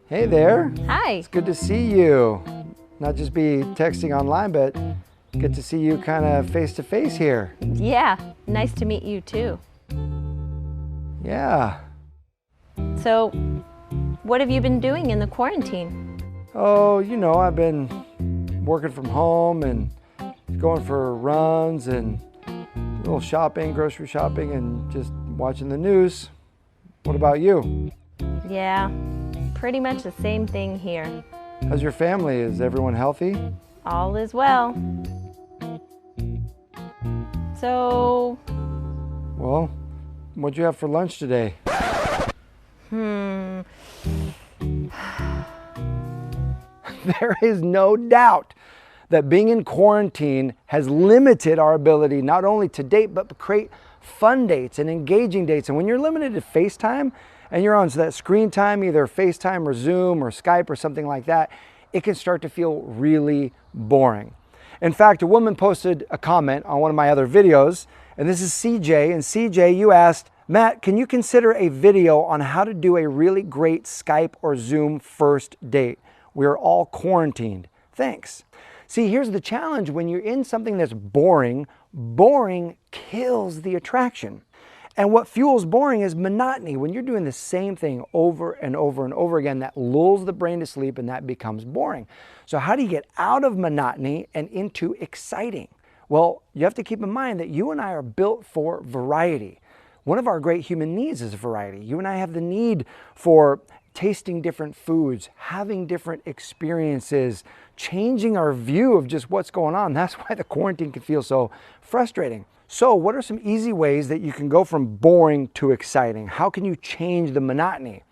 Hey there. Hi. It's good to see you. Not just be texting online, but good to see you kind of face to face here. Yeah, nice to meet you too. Yeah. So, what have you been doing in the quarantine? Oh, I've been working from home and going for runs and a little shopping, grocery shopping, and just watching the news. What about you? Yeah, pretty much the same thing here. How's your family? Is everyone healthy? All is well. So, Well, what'd you have for lunch today? There is no doubt that being in quarantine has limited our ability not only to date, but create fun dates and engaging dates. And when you're limited to FaceTime and you're on that screen time, either FaceTime or Zoom or Skype or something like that, it can start to feel really boring. In fact, a woman posted a comment on one of my other videos, and this is CJ. And CJ, you asked, Matt, can you consider a video on how to do a really great Skype or Zoom first date? We're all quarantined. Thanks. See, here's the challenge. When you're in something that's boring, boring kills the attraction. And what fuels boring is monotony. When you're doing the same thing over and over and over again, that lulls the brain to sleep and that becomes boring. So how do you get out of monotony and into exciting? Well, you have to keep in mind that you and I are built for variety. One of our great human needs is variety. You and I have the need for tasting different foods, having different experiences, changing our view of just what's going on. That's why the quarantine can feel so frustrating. So what are some easy ways that you can go from boring to exciting? How can you change the monotony?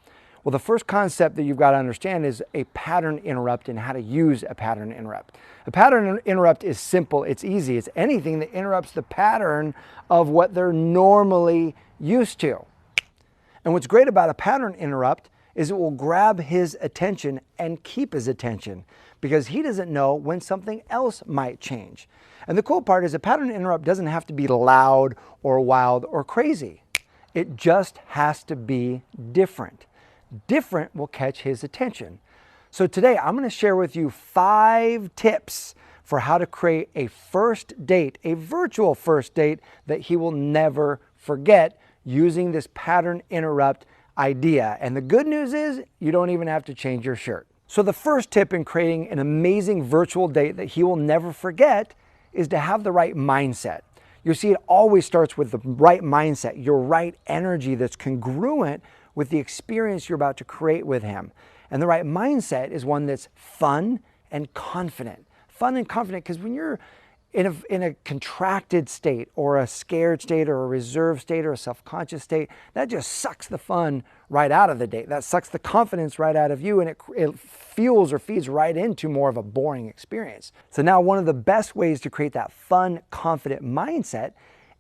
Well, the first concept that you've got to understand is a pattern interrupt and how to use a pattern interrupt. A pattern interrupt is simple, it's easy. It's anything that interrupts the pattern of what they're normally used to. And what's great about a pattern interrupt is it will grab his attention and keep his attention because he doesn't know when something else might change. And the cool part is a pattern interrupt doesn't have to be loud or wild or crazy. It just has to be different. Different will catch his attention. So today I'm going to share with you 5 tips for how to create a first date, a virtual first date that he will never forget using this pattern interrupt idea. And the good news is you don't even have to change your shirt. So the first tip in creating an amazing virtual date that he will never forget is to have the right mindset. You see, it always starts with the right mindset, your right energy that's congruent with the experience you're about to create with him. And the right mindset is one that's fun and confident. Fun and confident because when you're in a contracted state or a scared state or a reserved state or a self-conscious state, that just sucks the fun right out of the date. That sucks the confidence right out of you, and it fuels or feeds right into more of a boring experience. So now one of the best ways to create that fun, confident mindset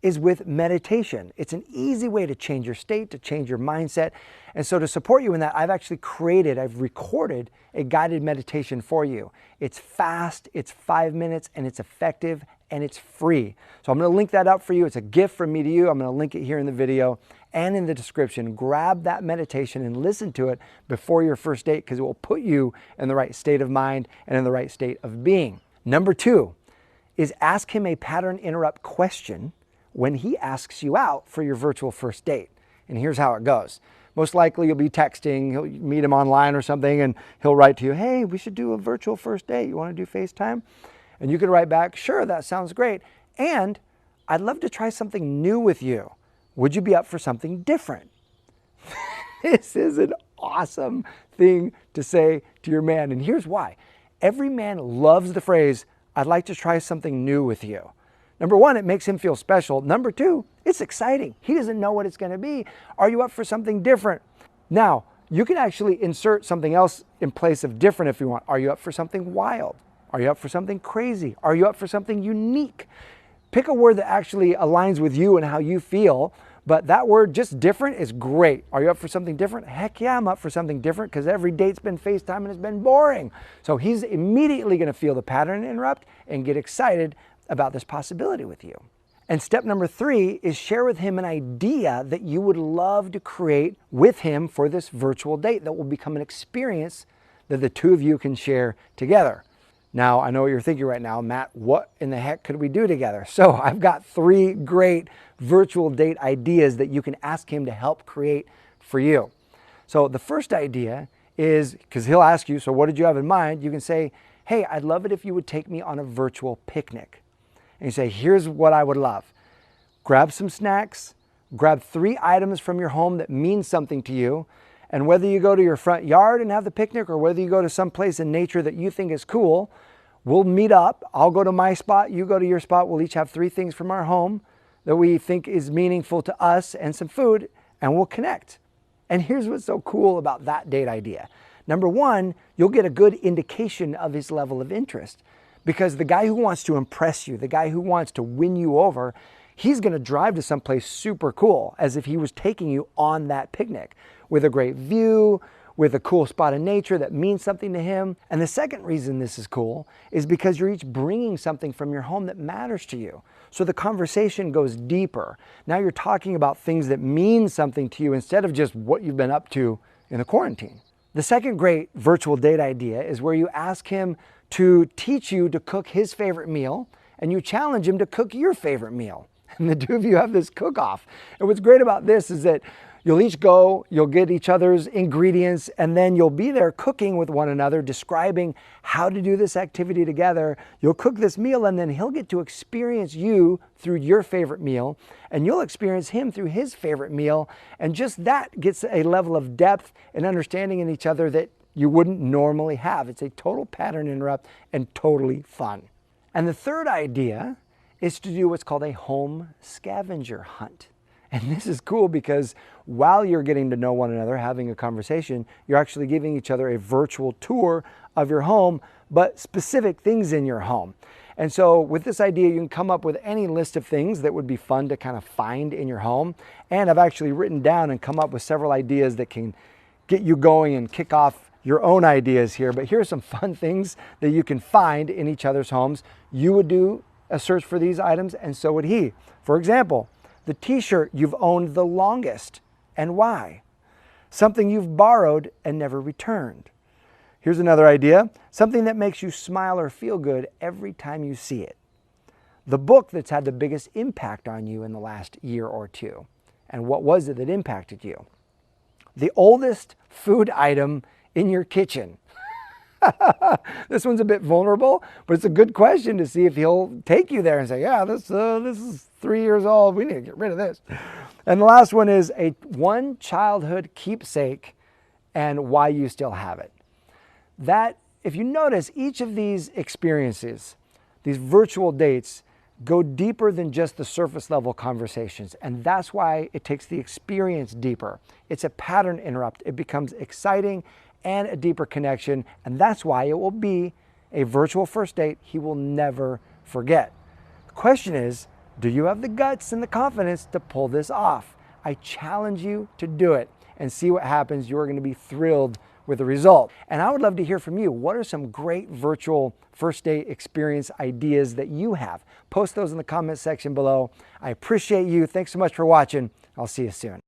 is with meditation. It's an easy way to change your state, to change your mindset. And so to support you in that, I've recorded a guided meditation for you. It's fast, it's 5 minutes, and it's effective, and it's free. So I'm gonna link that up for you. It's a gift from me to you. I'm gonna link it here in the video and in the description. Grab that meditation and listen to it before your first date because it will put you in the right state of mind and in the right state of being. Number 2 is ask him a pattern interrupt question when he asks you out for your virtual first date. And here's how it goes. Most likely you'll be texting, you'll meet him online or something, and he'll write to you, hey, we should do a virtual first date. You want to do FaceTime? And you can write back, sure, that sounds great. And I'd love to try something new with you. Would you be up for something different? This is an awesome thing to say to your man. And here's why. Every man loves the phrase, I'd like to try something new with you. Number 1, it makes him feel special. Number 2, it's exciting. He doesn't know what it's going to be. Are you up for something different? Now, you can actually insert something else in place of different if you want. Are you up for something wild? Are you up for something crazy? Are you up for something unique? Pick a word that actually aligns with you and how you feel, but that word, just different, is great. Are you up for something different? Heck yeah, I'm up for something different because every date's been FaceTime and it's been boring. So he's immediately going to feel the pattern interrupt and get excited about this possibility with you. And step number 3 is share with him an idea that you would love to create with him for this virtual date that will become an experience that the two of you can share together. Now, I know what you're thinking right now, Matt, what in the heck could we do together? So I've got 3 great virtual date ideas that you can ask him to help create for you. So the first idea is, because he'll ask you, so what did you have in mind? You can say, hey, I'd love it if you would take me on a virtual picnic. And you say, here's what I would love. Grab some snacks, grab 3 items from your home that mean something to you, and whether you go to your front yard and have the picnic or whether you go to some place in nature that you think is cool, we'll meet up. I'll go to my spot, you go to your spot. We'll each have 3 things from our home that we think is meaningful to us and some food, and we'll connect. And here's what's so cool about that date idea. Number 1, you'll get a good indication of his level of interest, because the guy who wants to impress you, the guy who wants to win you over, he's going to drive to someplace super cool as if he was taking you on that picnic with a great view, with a cool spot in nature that means something to him. And the second reason this is cool is because you're each bringing something from your home that matters to you. So the conversation goes deeper. Now you're talking about things that mean something to you instead of just what you've been up to in the quarantine. The second great virtual date idea is where you ask him to teach you to cook his favorite meal and you challenge him to cook your favorite meal. And the two of you have this cook-off. And what's great about this is that you'll each go, you'll get each other's ingredients, and then you'll be there cooking with one another, describing how to do this activity together. You'll cook this meal, and then he'll get to experience you through your favorite meal, and you'll experience him through his favorite meal. And just that gets a level of depth and understanding in each other that you wouldn't normally have. It's a total pattern interrupt and totally fun. And the third idea is to do what's called a home scavenger hunt. And this is cool because while you're getting to know one another, having a conversation, you're actually giving each other a virtual tour of your home, but specific things in your home. And so with this idea, you can come up with any list of things that would be fun to kind of find in your home. And I've actually written down and come up with several ideas that can get you going and kick off your own ideas here. But here are some fun things that you can find in each other's homes. You would do a search for these items, and so would he. For example, the t-shirt you've owned the longest and why. Something you've borrowed and never returned. Here's another idea. Something that makes you smile or feel good every time you see it. The book that's had the biggest impact on you in the last year or 2. And what was it that impacted you? The oldest food item in your kitchen. This one's a bit vulnerable, but it's a good question to see if he'll take you there and say, yeah, this is 3 years old. We need to get rid of this. And the last one is one childhood keepsake and why you still have it. That, if you notice, each of these experiences, these virtual dates, go deeper than just the surface level conversations. And that's why it takes the experience deeper. It's a pattern interrupt. It becomes exciting and a deeper connection, and that's why it will be a virtual first date he will never forget. The question is, do you have the guts and the confidence to pull this off? I challenge you to do it and see what happens. You're going to be thrilled with the result. And I would love to hear from you. What are some great virtual first date experience ideas that you have? Post those in the comments section below. I appreciate you. Thanks so much for watching. I'll see you soon.